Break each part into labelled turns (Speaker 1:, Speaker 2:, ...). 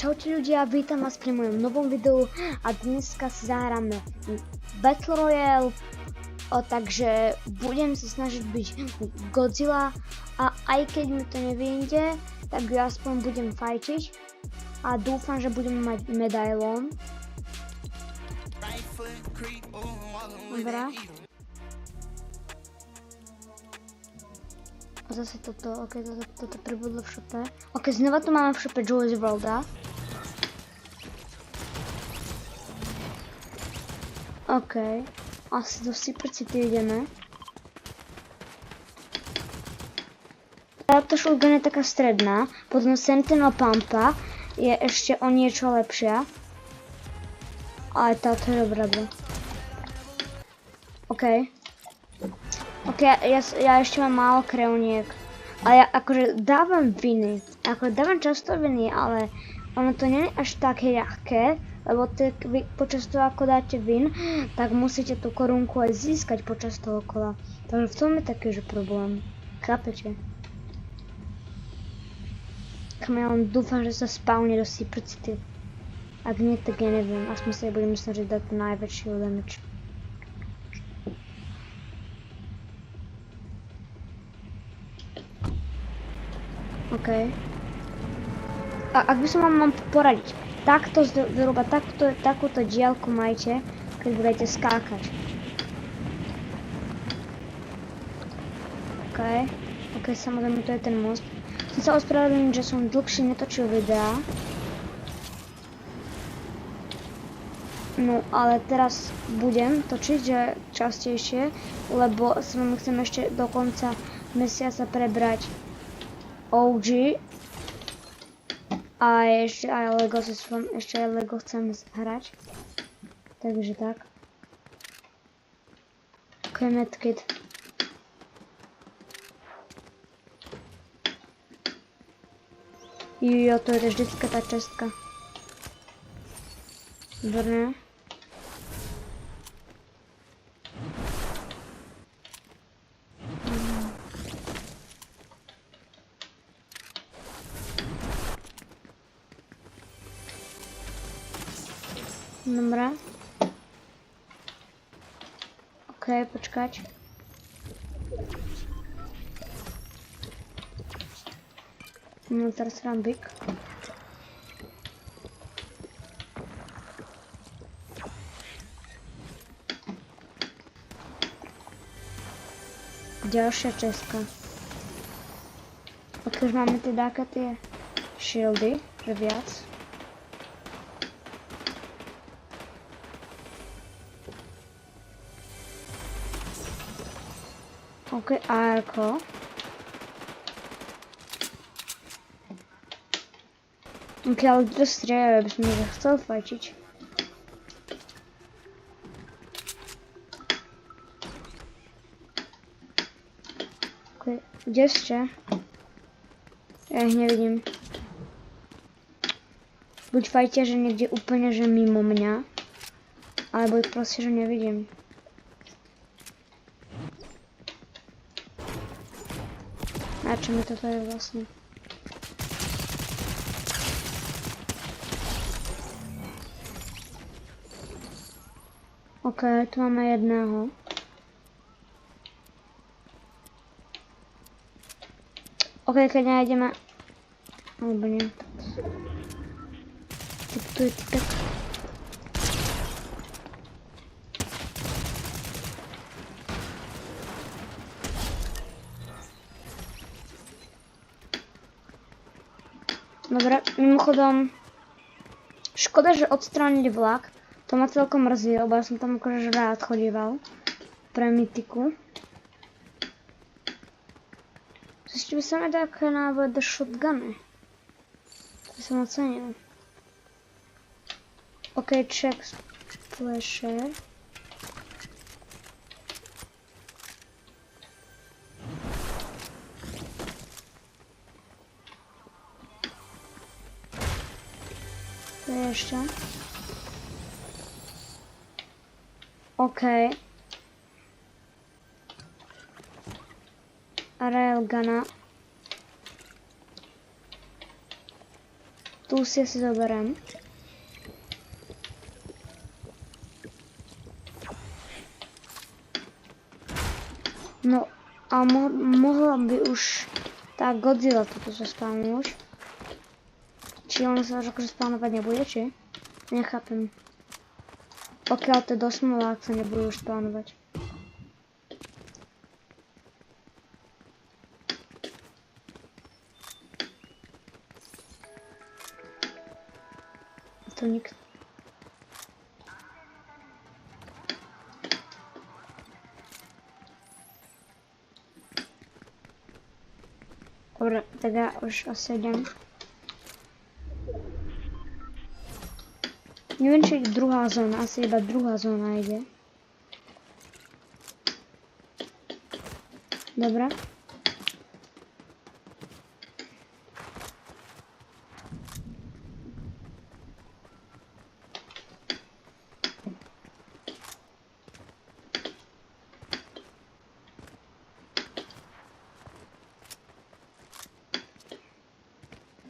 Speaker 1: Čaute ľudia, vítam vás pri mojom novom videu a dneska si zahráme Battle Royale, takže budem sa snažiť byť Godzilla a aj keď mi to nevyjde, tak ja aspoň budem fajčiť a dúfam, že budem mať medailón. Dobre. A zase toto, ok, toto pribudlo v šope. Ok, znova tu máme v šope Juice WRLD. Ok, asi do Super City ideme. Táto shotgun je taká stredná, potom Sentinel Pumpa je ešte o niečo lepšia. Ale táto je dobrá, bro. Ok. Ok, ja ešte mám málo krevniek. A ja akože dávam viny. Dávam často viny, ale ono to nie je až také ľahké, lebo vy počas toho, ako dáte vin, tak musíte tú korunku aj získať počas toho kola. Takže v tom je taký, že problém. Chápete? Ja len dúfam, že sa spawne do Super City. Ak nie, tak ja neviem. Aspoň sa budem snažiť dať to najväčší damage. OK. A ak by som vám mám poradiť, takto zhruba takúto diaľku majte, keď budete skákať. OK, samozrejme to je ten most. Chcem sa ospravedlniť, že som dlhšie netočil videá. No ale teraz budem točiť, že častejšie, lebo sa vám chcem ešte do konca mesiaca prebrať OG a ešte aj Lego chcem hrať, takže tak. Ok, medkit. Jo, to je vždycky tá čestka. Výborné. Dobre. Ok, počkať. No teraz rambik. Ďalšia česka. Ok, už máme teda tie shieldy, že viac. Ok, ARko. Ok, ale to strieľajú, aby som ich chcel fajčiť. Ok, kde ste? Ja ich nevidím. Buď fajtia, že niekde úplne, že mimo mňa. Alebo ich proste, že nevidím. A čo mi toto je vlastne? Ok, tu máme jedného. Ok, keď nájdeme... Alebo nie. Tak tu je typek. Dobre, mimochodom... Škoda, že odstrániť vlak. To ma celkom mrzí, lebo ja som tam akože rád chodíval. Pre mytiku. Ešte by sa mi také návod do shotguny. To by som ocenil. Ok, check splasher. To je ešte. OK. Railguna. Tu si asi zoberiem. No a mohla by už tá Godzilla toto sa spávnuť. Či ona sa už akože spávnovať nebude, či? Nechápem. Pokiaľ to dosmolá, ak sa nebudú už spávnovať. To nikto. Dobre, tak ja už asi idem. Neviem, či druhá zóna, asi iba druhá zóna ide. Dobre.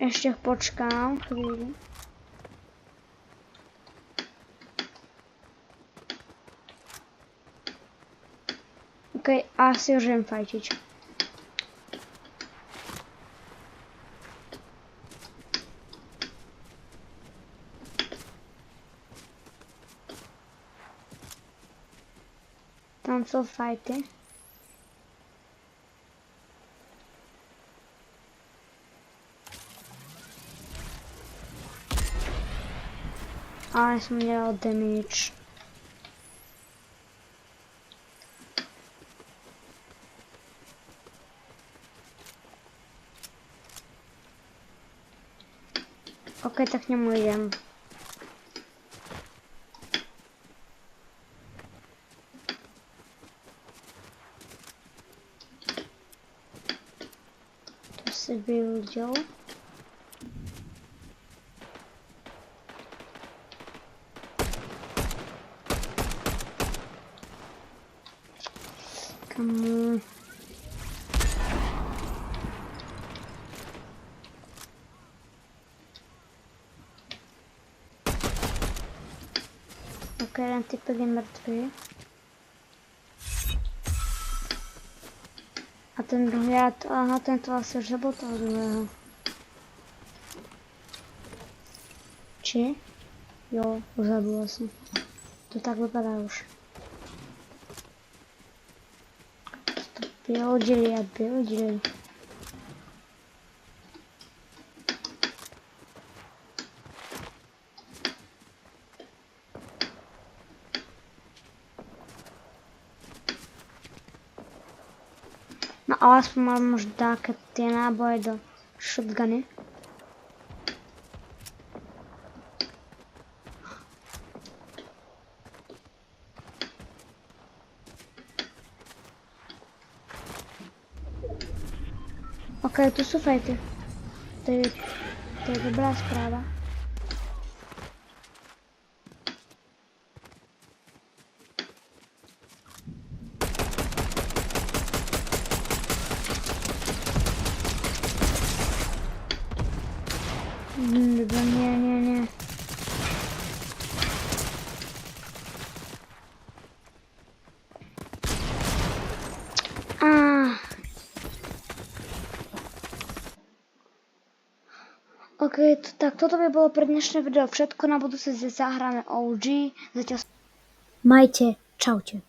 Speaker 1: Ešte počkám chvíľu. OK, asi už viem fajčiť. Tam sú fajty. Ale som nedal damage. OK, tak k nemu idem. To si vyľudil. Kamu. OK, jeden typek je mŕtvý. A ten druhý, aha, tento asi už zabol toho druhého. Či? Jo, už zabil asi. To tak vypadá už. Vyhodili a vyhodili. No ale aspoň mám už také tie náboje do shotguny. OK, tu sú fajty. To je dobrá správa. Nie. OK, tak toto by bolo pre dnešné video všetko. Na budúce zahráme OG. Zatiaľ. Majte, čaute.